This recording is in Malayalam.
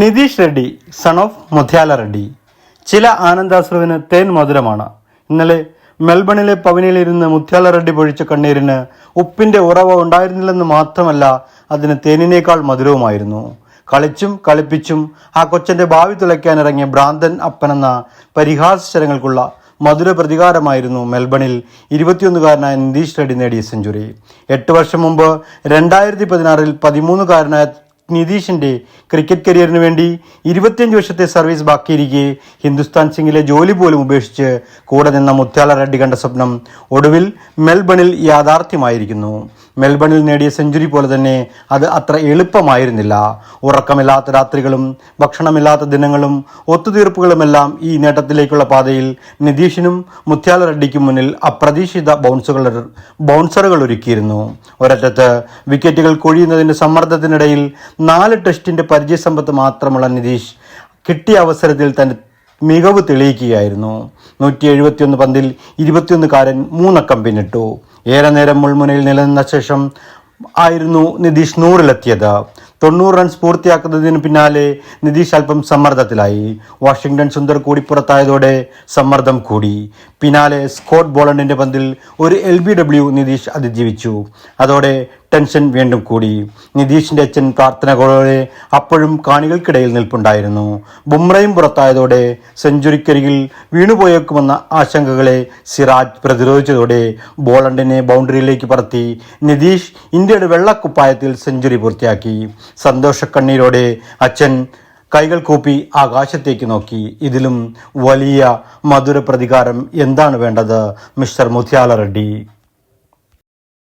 Nitish Reddy son of Muthyala Reddy. ചില ആനന്ദാശ്രുവിന് തേൻ മധുരമാണ്. ഇന്നലെ മെൽബണിലെ പവനിയിലിരുന്ന് മുഥ്യാല റെഡ്ഡി പൊഴിച്ച കണ്ണീരിന് ഉപ്പിന്റെ ഉറവ ഉണ്ടായിരുന്നില്ലെന്ന് മാത്രമല്ല, അതിന് തേനിനേക്കാൾ മധുരവുമായിരുന്നു. കളിച്ചും കളിപ്പിച്ചും ആ കൊച്ചന്റെ ഭാവി തുളയ്ക്കാനിറങ്ങിയ ഭ്രാന്തൻ അപ്പനെന്ന പരിഹാസരങ്ങൾക്കുള്ള മധുര പ്രതികാരമായിരുന്നു മെൽബണിൽ 21-കാരനായ നിതീഷ് റെഡ്ഡി നേടിയ സെഞ്ചുറി. 8 വർഷം മുമ്പ് 2016 13-കാരനായ നിതീഷിന്റെ ക്രിക്കറ്റ് കരിയറിന് വേണ്ടി 25 വർഷത്തെ സർവീസ് ബാക്കിയിരിക്കെ ഹിന്ദുസ്ഥാൻ സിംഗിലെ ജോലി പോലും ഉപേക്ഷിച്ച് കൂടെ നിന്ന മുഥ്യാല റെഡ്ഡി കണ്ട സ്വപ്നം ഒടുവിൽ മെൽബണിൽ യാഥാർത്ഥ്യമായിരിക്കുന്നു. മെൽബണിൽ നേടിയ സെഞ്ചുറി പോലെ തന്നെ അത് അത്ര എളുപ്പമായിരുന്നില്ല. ഉറക്കമില്ലാത്ത രാത്രികളും ഭക്ഷണമില്ലാത്ത ദിനങ്ങളും ഒത്തുതീർപ്പുകളുമെല്ലാം ഈ നേട്ടത്തിലേക്കുള്ള പാതയിൽ നിതീഷിനും മുഥ്യാല റെഡ്ഡിക്കും മുന്നിൽ അപ്രതീക്ഷിത ബൗൺസറുകൾ ഒരുക്കിയിരുന്നു. ഒരറ്റത്ത് വിക്കറ്റുകൾ കൊഴിയുന്നതിന്റെ സമ്മർദ്ദത്തിനിടയിൽ 4 ടെസ്റ്റിന്റെ പരിചയസമ്പത്ത് മാത്രമുള്ള നിതീഷ് കിട്ടിയ അവസരത്തിൽ തന്റെ മികവ് തെളിയിക്കുകയായിരുന്നു. 171 പന്തിൽ 21-കാരൻ 3 അക്കം പിന്നിട്ടു. ഏറെ നേരം മുൾമുനയിൽ നിലനിന്ന ശേഷം ആയിരുന്നു നിതീഷ് 100-ലെത്തിയത്. 90 റൺസ് പൂർത്തിയാക്കുന്നതിന് പിന്നാലെ നിതീഷ് അല്പം സമ്മർദ്ദത്തിലായി. വാഷിംഗ്ടൺ സുന്ദർ കൂടി പുറത്തായതോടെ സമ്മർദ്ദം കൂടി. പിന്നാലെ സ്കോട്ട് ബോളണ്ടിന്റെ പന്തിൽ ഒരു LBW നിതീഷ് അതിജീവിച്ചു. അതോടെ ടെൻഷൻ വീണ്ടും കൂടി. നിതീഷിന്റെ അച്ഛൻ പ്രാർത്ഥനകളോടെ അപ്പോഴും കാണികൾക്കിടയിൽ നിൽപ്പുണ്ടായിരുന്നു. ബുംറയും പുറത്തായതോടെ സെഞ്ചുറിക്കരികിൽ വീണുപോയേക്കുമെന്ന ആശങ്കകളെ സിറാജ് പ്രതിരോധിച്ചതോടെ ബോളണ്ടിനെ ബൗണ്ടറിയിലേക്ക് പറത്തി നിതീഷ് ഇന്ത്യയുടെ വെള്ളക്കുപ്പായത്തിൽ സെഞ്ചുറി പൂർത്തിയാക്കി. സന്തോഷക്കണ്ണീരോടെ അച്ഛൻ കൈകൾ കൂപ്പി ആകാശത്തേക്ക് നോക്കി. ഇതിലും വലിയ മധുര പ്രതികാരം എന്താണ് വേണ്ടത് മിസ്റ്റർ മുഥ്യാല റെഡ്ഡി?